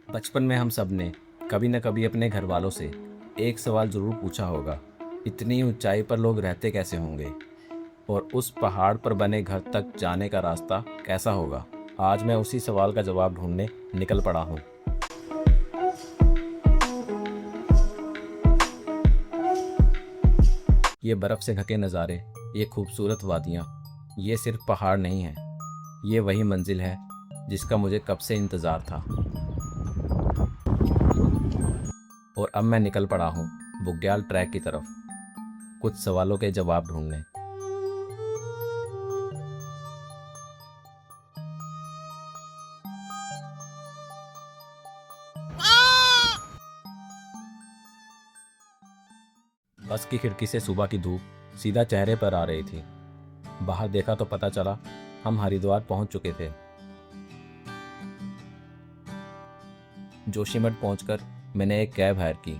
बचपन में हम सब ने कभी न कभी अपने घर वालों से एक सवाल ज़रूर पूछा होगा, इतनी ऊंचाई पर लोग रहते कैसे होंगे और उस पहाड़ पर बने घर तक जाने का रास्ता कैसा होगा। आज मैं उसी सवाल का जवाब ढूंढने निकल पड़ा हूँ। ये बर्फ़ से ढके नज़ारे, ये खूबसूरत वादियाँ, ये सिर्फ पहाड़ नहीं हैं, ये वही मंजिल है जिसका मुझे कब से इंतज़ार था। और अब मैं निकल पड़ा हूँ बुग्याल ट्रैक की तरफ, कुछ सवालों के जवाब ढूंढने। बस की खिड़की से सुबह की धूप सीधा चेहरे पर आ रही थी। बाहर देखा तो पता चला हम हरिद्वार पहुंच चुके थे। जोशीमठ पहुंचकर मैंने एक कैब हायर की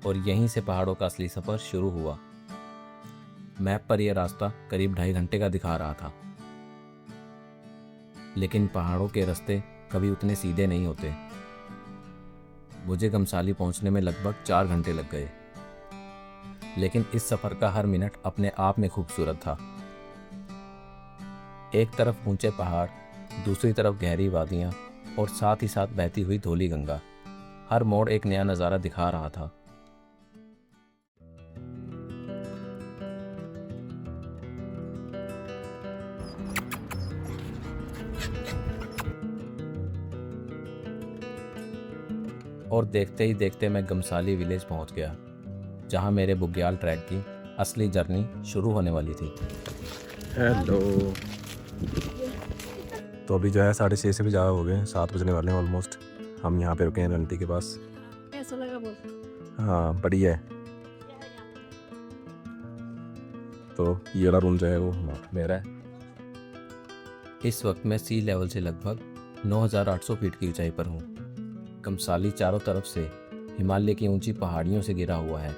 और यहीं से पहाड़ों का असली सफ़र शुरू हुआ। मैप पर यह रास्ता करीब 2.5 घंटे का दिखा रहा था, लेकिन पहाड़ों के रास्ते कभी उतने सीधे नहीं होते। मुझे गमसाली पहुंचने में लगभग 4 घंटे लग गए, लेकिन इस सफ़र का हर मिनट अपने आप में खूबसूरत था। एक तरफ ऊंचे पहाड़, दूसरी तरफ गहरी वादियाँ और साथ ही साथ बहती हुई धौली गंगा। हर मोड़ एक नया नज़ारा दिखा रहा था। और देखते ही देखते मैं गमसाली विलेज पहुंच गया, जहां मेरे बुग्याल ट्रैक की असली जर्नी शुरू होने वाली थी। हेलो। तो अभी जो है 6:30 से भी ज़्यादा हो गए, 7 बजने वाले हैं ऑलमोस्ट। हम यहाँ पे रुके हैं आंटी के पास। कैसा लगा बोल? हाँ बढ़िया है। तो ये वाला रूम जो है वो मेरा है। इस वक्त मैं सी लेवल से लगभग 9,800 फीट की ऊंचाई पर हूँ। गमसाली चारों तरफ से हिमालय की ऊंची पहाड़ियों से घिरा हुआ है।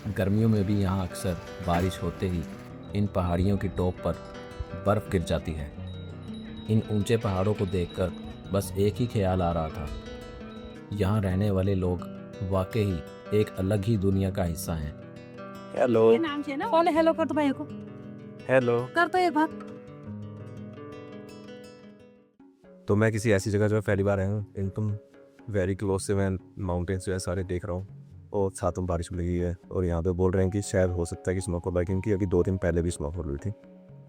गर्मियों में भी यहाँ अक्सर बारिश होते ही इन पहाड़ियों की टॉप पर बर्फ़ गिर जाती है। इन ऊंचे पहाड़ों को देखकर बस एक ही ख्याल आ रहा था, यहाँ रहने वाले लोग वाकई एक अलग ही दुनिया का हिस्सा हैं। हेलो। ये नाम से ना बोले हेलो कर दो भाई को। हेलो। कर दो एक बार। तो मैं किसी ऐसी जगह जो है पहली बार आया हूँ, एकदम वेरी क्लोज से मैं माउंटेन्स जो है सारे देख रहा हूँ और साथ में बारिश लगी है। और यहाँ पे बोल रहे हैं कि शायद हो सकता है कि स्नोफॉल है, क्योंकि अभी 2 दिन पहले भी स्नोफॉल हुई थी।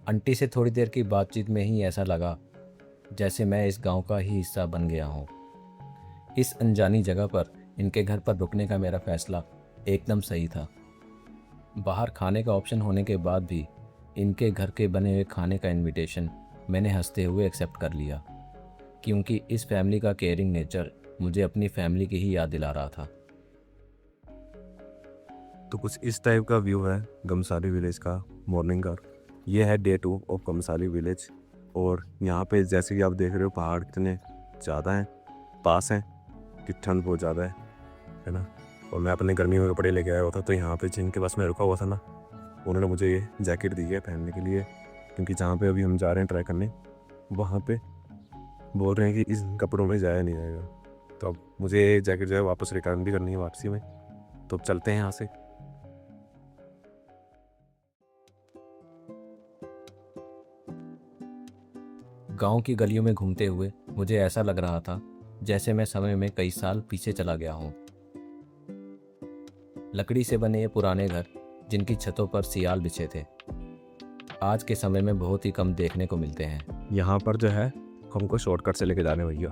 आंटी से थोड़ी देर की बातचीत में ही ऐसा लगा जैसे मैं इस गांव का ही हिस्सा बन गया हूँ। इस अनजानी जगह पर इनके घर पर रुकने का मेरा फैसला एकदम सही था। बाहर खाने का ऑप्शन होने के बाद भी इनके घर के बने हुए खाने का इनविटेशन मैंने हंसते हुए एक्सेप्ट कर लिया, क्योंकि इस फैमिली का केयरिंग नेचर मुझे अपनी फैमिली की ही याद दिला रहा था। तो कुछ इस टाइप का व्यू है गमसाली विलेज का मॉर्निंग का। ये है डे 2 ऑफ गमसाली विलेज। और यहाँ पे जैसे कि आप देख रहे हो पहाड़ कितने ज़्यादा हैं, पास हैं, कि ठंड बहुत ज़्यादा है ना। और मैं अपने गर्मी में कपड़े लेके आया हुआ था, तो यहाँ पे जिनके पास मैं रुका हुआ था ना, उन्होंने मुझे ये जैकेट दी है पहनने के लिए, क्योंकि जहाँ पे अभी हम जा रहे हैं ट्राई करने, वहाँ पे बोल रहे हैं कि इस कपड़ों में जाया नहीं जाएगा। तो अब मुझे ये जैकेट जो है वापस रिटर्न भी करनी है वापसी में। तो अब चलते हैं यहाँ से। गांव की गलियों में घूमते हुए मुझे ऐसा लग रहा था जैसे मैं समय में कई साल पीछे चला गया हूँ। लकड़ी से बने ये पुराने घर, जिनकी छतों पर सियाल बिछे थे, आज के समय में बहुत ही कम देखने को मिलते हैं। यहाँ पर जो है हमको शॉर्टकट से लेके जाने भैया।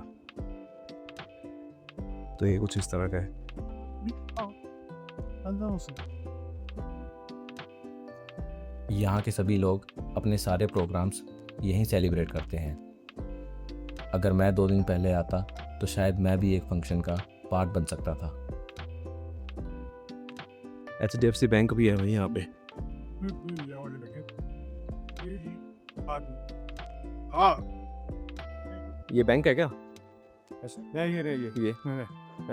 तो ये कुछ इस तरह का है। यहाँ के सभी लोग अपने सारे प्रोग्राम्स यहीं सेलिब्रेट करते हैं। अगर मैं 2 दिन पहले आता तो शायद मैं भी एक फंक्शन का पार्ट बन सकता था। HDFC बैंक भी है भाई यहाँ पे। ये बैंक है क्या? ये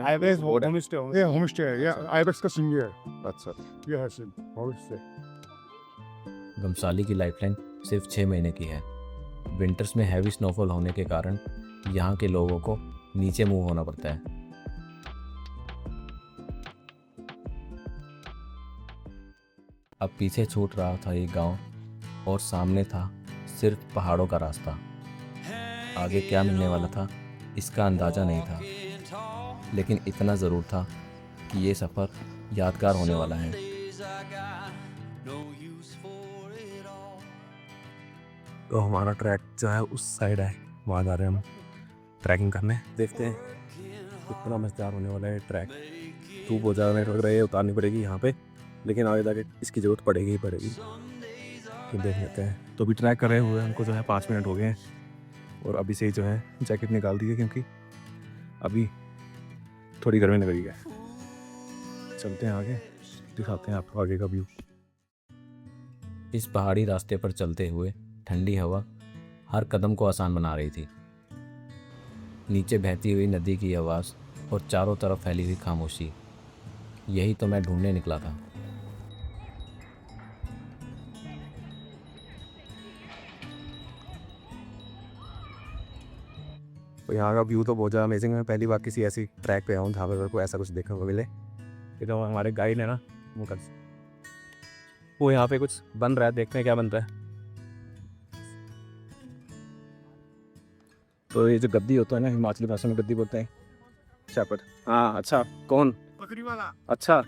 Ibex Board है। homestay. Yeah, homestay. Yeah, Ibex का सिंह है. अच्छा। ये है सिंह homestay. गमसाली की लाइफलाइन सिर्फ 6 महीने की है। विंटर्स में हैवी स्नोफॉल होने के कारण यहाँ के लोगों को नीचे मुंह होना पड़ता है। अब पीछे छूट रहा था एक गांव और सामने था सिर्फ पहाड़ों का रास्ता। आगे क्या मिलने वाला था इसका अंदाज़ा नहीं था, लेकिन इतना ज़रूर था कि ये सफ़र यादगार होने वाला है। तो हमारा ट्रैक जो है उस साइड है, वहाँ जा रहे हैं हम ट्रैकिंग करने। देखते हैं कितना मज़ेदार होने वाला है ट्रैक। धूप हो जाने लग रही है, उतारनी पड़ेगी यहाँ पे, लेकिन आगे जाके इसकी ज़रूरत पड़ेगी ही पड़ेगी। तो देख लेते हैं। तो अभी ट्रैक कर रहे हुए हमको जो है 5 मिनट हो गए हैं और अभी से ही जो है जैकेट निकाल दी है क्योंकि अभी थोड़ी गर्मी लग रही है। चलते हैं आगे, दिखाते हैं आपको आगे का व्यू। इस पहाड़ी रास्ते पर चलते हुए ठंडी हवा हर कदम को आसान बना रही थी। नीचे बहती हुई नदी की आवाज़ और चारों तरफ फैली हुई खामोशी, यही तो मैं ढूंढने निकला था। तो यहाँ का व्यू तो बहुत ज़्यादा अमेजिंग है। पहली बार किसी ऐसी ट्रैक पे आऊँ जहाँ पर मेरे को ऐसा कुछ देखने को मिले। ये तो हमारे गाइड है ना, वो यहाँ पे कुछ बन रहा है, देखते हैं क्या बन रहा है। तो ये जो गद्दी होता है ना, हिमाचली भाषा में गद्दी बोलते हैं, शेपर्ड। हाँ अच्छा, कौन? बकरी वाला। अच्छा,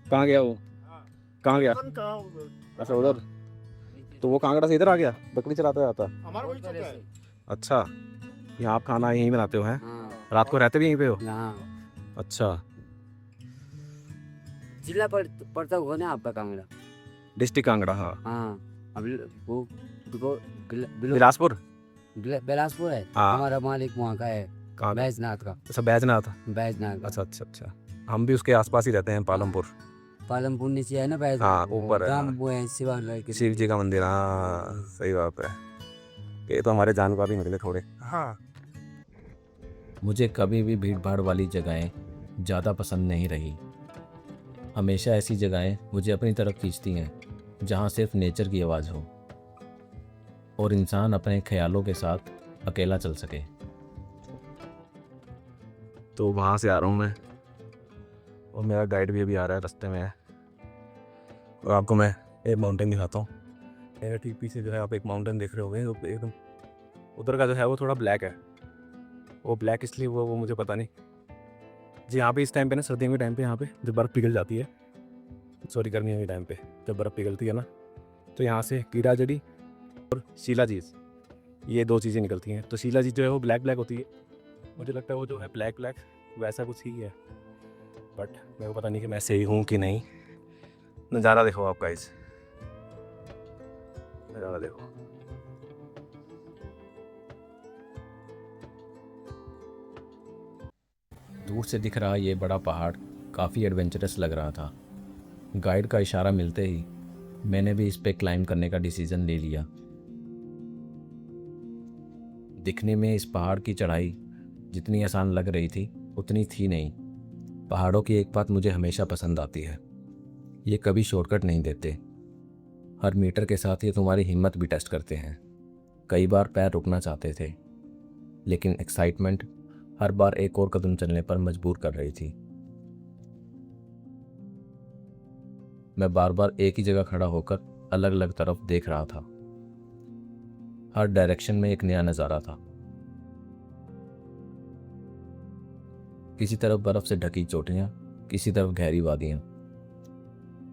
कहाँ गया वो? कहाँ गया? अच्छा उधर। तो वो कांगड़ा से इधर आ गया, बकरी चलाता जाता। हमारा वही चलता है। अच्छा, यहाँ आप खाना यहीं बनाते हो हैं? हाँ, रात को रहते भी यहीं पे हो? यहाँ अच्छा, जिला पड़ता हुआ ना आपका कांगड़ा। डिस्ट्रिक्ट कांगड़ा। हाँ, हाँ, अभी वो बिलासपुर। बिलासपुर है। हाँ। हमारा मालिक वहाँ का है, कहाँ? बैजनाथ का। अच्छा, बैजनाथ। बैजनाथ का। अच्छा अच्छा अच्छा, हम भी उसके आसपास ही रहते हैं, पालमपुर। पालमपुर नीचे है ना बैज। हाँ, ऊपर है। गाँव वो है शिवालय के। शिव जी का मंदिर। हाँ सही बात है, ये तो हमारे जानकार ही निकले थोड़े। हाँ। मुझे कभी भी भीड़ भाड़ वाली जगहें ज़्यादा पसंद नहीं रही। हमेशा ऐसी जगहें मुझे अपनी तरफ खींचती हैं जहाँ सिर्फ नेचर की आवाज़ हो और इंसान अपने ख्यालों के साथ अकेला चल सके। तो वहाँ से आ रहा हूँ मैं और मेरा गाइड भी अभी आ रहा है, रास्ते में है। और आपको मैं एक माउंटेन दिखाता हूँ। मेरे ठीक पीछे जो है आप एक माउंटेन देख रहे होंगे, तो एकदम उधर का जो है वो थोड़ा ब्लैक है। वो ब्लैक इसलिए वो मुझे पता नहीं जी। यहाँ पे इस टाइम पे ना, सर्दियों के टाइम पे यहाँ पे जब बर्फ़ पिघल जाती है, सॉरी गर्मियों के टाइम पे जब बर्फ़ पिघलती है ना, तो यहाँ से कीड़ा जड़ी और शिलाजीत, ये 2 चीज़ें निकलती हैं। तो शिलाजीत जो है वो ब्लैक ब्लैक होती है, मुझे लगता है वो जो है ब्लैक ब्लैक वैसा कुछ ही है, बट मेरे को पता नहीं कि मैं सही हूँ कि नहीं। नज़ारा देखो आप गाइस, नज़ारा देखो। दूर से दिख रहा ये बड़ा पहाड़ काफ़ी एडवेंचरस लग रहा था। गाइड का इशारा मिलते ही मैंने भी इस पे क्लाइंब करने का डिसीज़न ले लिया। दिखने में इस पहाड़ की चढ़ाई जितनी आसान लग रही थी उतनी थी नहीं। पहाड़ों की एक बात मुझे हमेशा पसंद आती है, ये कभी शॉर्टकट नहीं देते। हर मीटर के साथ ये तुम्हारी हिम्मत भी टेस्ट करते हैं। कई बार पैर रुकना चाहते थे, लेकिन एक्साइटमेंट हर बार एक और कदम चलने पर मजबूर कर रही थी। मैं बार बार एक ही जगह खड़ा होकर अलग अलग तरफ देख रहा था। हर डायरेक्शन में एक नया नज़ारा था। किसी तरफ बर्फ से ढकी चोटियां, किसी तरफ गहरी वादियां,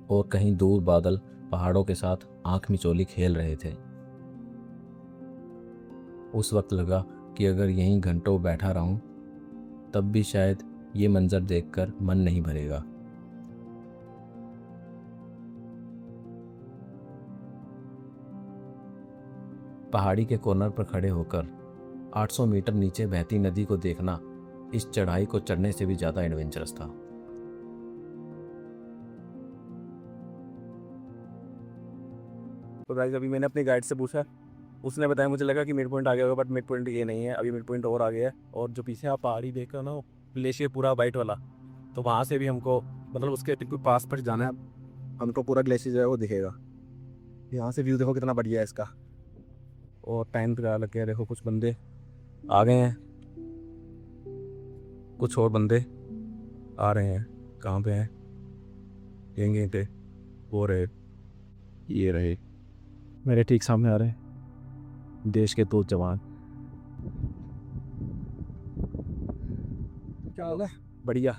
और कहीं दूर बादल पहाड़ों के साथ आंख मिचौली खेल रहे थे। उस वक्त लगा कि अगर यहीं घंटों बैठा रहूं तब भी शायद ये मंजर देखकर मन नहीं भरेगा। पहाड़ी के कॉर्नर पर खड़े होकर 800 मीटर नीचे बहती नदी को देखना इस चढ़ाई को चढ़ने से भी ज़्यादा एडवेंचरस था। तो गाइस अभी मैंने अपने गाइड से पूछा, उसने बताया, मुझे लगा कि मिड पॉइंट आ गया होगा, बट मिड पॉइंट ये नहीं है। अभी मिड पॉइंट और आ गया है, और जो पीछे आप पहाड़ी देख रहे हो ना, ग्लेशियर पूरा वाइट वाला, तो वहाँ से भी हमको मतलब उसके बिल्कुल पास पर जाना है। हमको पूरा ग्लेशियर जो है वो दिखेगा। यहाँ से व्यू देखो कितना बढ़िया है इसका। और टाइम लग गया, देखो कुछ बंदे आ गए हैं कुछ और बंदे आ रहे हैं। कहाँ पे हैं? यहीं थे, वो रहे, ये रहे, मेरे ठीक सामने आ रहे हैं, देश के 2 जवान। क्या होगा? बढ़िया।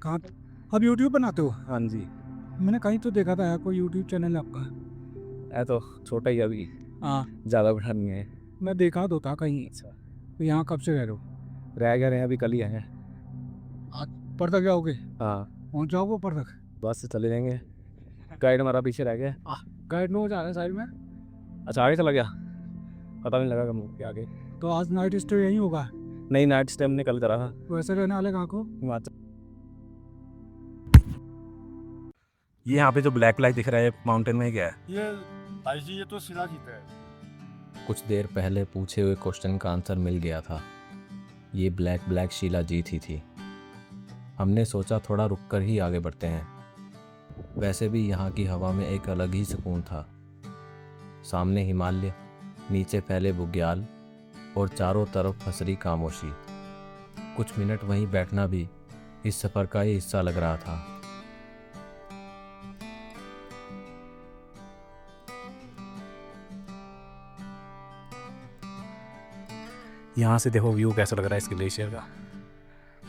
कहाँ पे? आप यूट्यूब बनाते हो? हाँ जी। मैंने कहीं तो देखा था यार, कोई यूट्यूब चैनल है आपका। है तो छोटा ही अभी, हाँ, ज़्यादा बड़ा नहीं है। मैं देखा तो था कहीं। अच्छा, तो यहाँ कब से रह रहे हो? रह गए रहे हैं, अभी कल ही आए हैं। पर तक जाओगे? हाँ, पहुँच जाओगे पर तक? बस से चले जाएंगे। गाइड हमारा पीछे रह गया। गाइड में हो जा रहे हैं साइड में। अच्छा, आगे चला गया, पता नहीं लगा कब के आगे। तो आज नाइट स्टे यहीं होगा? नहीं, नाइट स्टे हमने कल करा था वैसे रहने वाले कहाँ को? हिमाचल। ये यहाँ पे जो ब्लैक ब्लैक दिख रहा है माउंटेन में क्या है? ये तो शिलाजीत है। कुछ देर पहले पूछे हुए क्वेश्चन का आंसर मिल गया था। ये ब्लैक ब्लैक शिलाजीत ही थी। हमने सोचा थोड़ा रुककर ही आगे बढ़ते हैं। वैसे भी यहाँ की हवा में एक अलग ही सुकून था। सामने हिमालय, नीचे फैले बुग्याल और चारों तरफ फसरी खामोशी। कुछ मिनट वहीं बैठना भी इस सफ़र का ही हिस्सा लग रहा था। यहाँ से देखो व्यू कैसा लग रहा है इस ग्लेशियर का,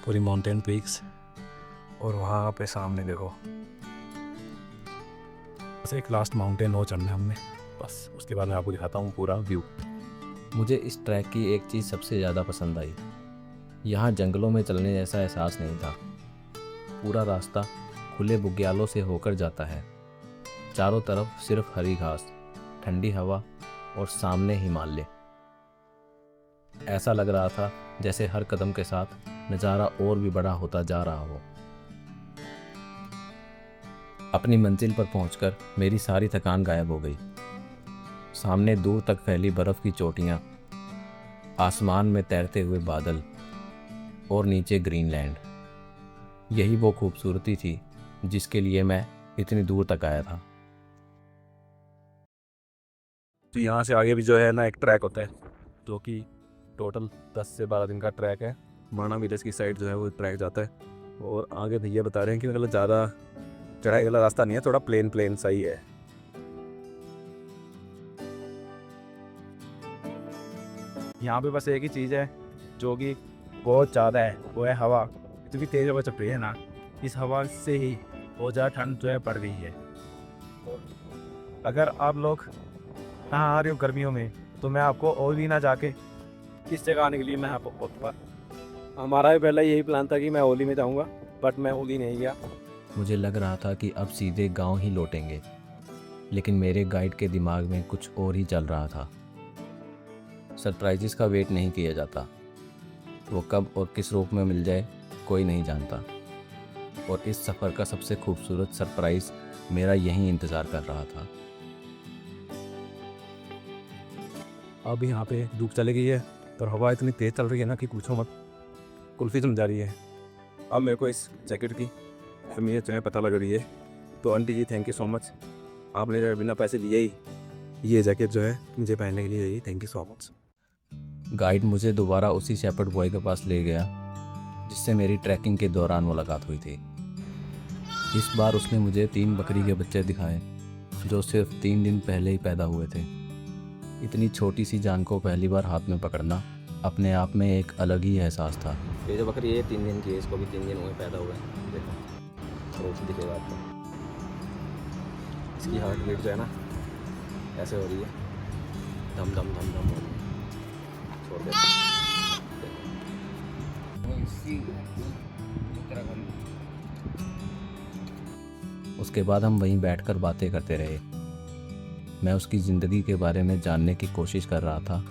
पूरी माउंटेन पीक्स, और वहाँ पे सामने देखो। बस एक लास्ट माउंटेन और चढ़ना है हमने, बस उसके बाद मैं आपको दिखाता हूँ पूरा व्यू। मुझे इस ट्रैक की एक चीज़ सबसे ज़्यादा पसंद आई। यहाँ जंगलों में चलने जैसा एहसास नहीं था। पूरा रास्ता खुले बुग्यालों से होकर जाता है। चारों तरफ सिर्फ हरी घास, ठंडी हवा और सामने हिमालय। ऐसा लग रहा था जैसे हर कदम के साथ नज़ारा और भी बड़ा होता जा रहा हो। अपनी मंजिल पर पहुंचकर मेरी सारी थकान गायब हो गई। सामने दूर तक फैली बर्फ़ की चोटियां, आसमान में तैरते हुए बादल और नीचे ग्रीनलैंड। यही वो खूबसूरती थी जिसके लिए मैं इतनी दूर तक आया था। तो यहाँ से आगे भी जो है ना एक ट्रैक होता है, जो कि टोटल 10 से 12 दिन का ट्रैक है। माना विलेज की साइड जो है वो ट्रैक जाता है, और आगे भैया बता रहे हैं कि मतलब ज़्यादा चढ़ाई वाला रास्ता नहीं है, थोड़ा प्लेन सही है। यहाँ पे बस एक ही चीज़ है जो कि बहुत ज़्यादा है, वो है हवा। इतनी तेज़ हवा चल रही है ना, इस हवा से ही बहुत ज़्यादा ठंड जो है पड़ गई है। अगर आप लोग यहाँ आ रहे हो गर्मियों में, तो मैं आपको और भी ना जाके किस जगह आने के लिए मैं आपको बोलूँगा। हमारा भी पहले यही प्लान था कि मैं ओली में जाऊँगा, बट मैं ओली नहीं गया। मुझे लग रहा था कि अब सीधे गांव ही लौटेंगे, लेकिन मेरे गाइड के दिमाग में कुछ और ही चल रहा था। सरप्राइजेस का वेट नहीं किया जाता, वो कब और किस रूप में मिल जाए कोई नहीं जानता। और इस सफ़र का सबसे खूबसूरत सरप्राइज़ मेरा यहीं इंतज़ार कर रहा था। अब यहाँ पे धूप चली गई है, तो हवा इतनी तेज़ चल रही है ना कि पूछो मत, कुल्फ़ी जम जा रही है। अब मेरे को इस जैकेट की अहमियत जो है पता लग रही है। तो aunty ji, thank you so much, आपने जो बिना पैसे लिए ही ये जैकेट जो है मुझे पहनने के लिए दी। Thank you so much. Guide मुझे दोबारा उसी शेपर्ड बॉय के पास ले गया जिससे मेरी ट्रैकिंग के दौरान मुलाकात हुई थी। इस बार उसने मुझे 3 बकरी के बच्चे दिखाए जो सिर्फ 3 दिन पहले ही पैदा हुए थे। इतनी छोटी सी जान को पहली बार हाथ में पकड़ना अपने आप में एक अलग ही एहसास था। ये जो बकरी है 3 दिन की है, इसको भी 3 दिन हुए पैदा हुए हैं। देखो रोटी दिखेगा आपको, इसकी हार्ट बीट जो है ना ऐसे हो रही है, धम धम धम धम हो रही है। छोड़ दे। उसके बाद हम वहीं बैठकर बातें करते रहे। मैं उसकी ज़िंदगी के बारे में जानने की कोशिश कर रहा था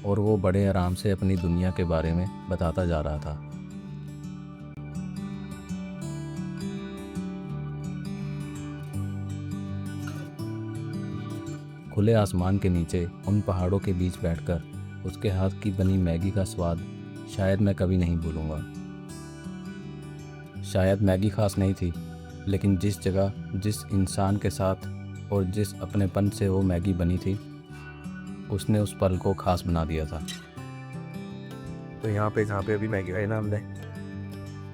और वो बड़े आराम से अपनी दुनिया के बारे में बताता जा रहा था। खुले आसमान के नीचे उन पहाड़ों के बीच बैठकर उसके हाथ की बनी मैगी का स्वाद शायद मैं कभी नहीं भूलूंगा। शायद मैगी खास नहीं थी, लेकिन जिस जगह, जिस इंसान के साथ और जिस अपनेपन से वो मैगी बनी थी, उसने उस पल को खास बना दिया था। तो यहाँ पे अभी मैगी खाई ना हमने,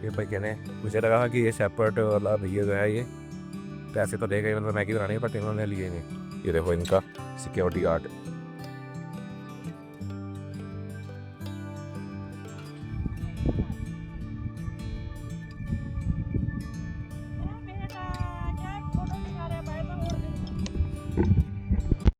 ये भाई कहने मुझे लगा कि ये शेपर्ड वाला भैया जो है ये पैसे तो देगा, मतलब मैगी बनानी है, बट इन्होंने लिए नहीं। ये देखो इनका सिक्योरिटी गार्ड।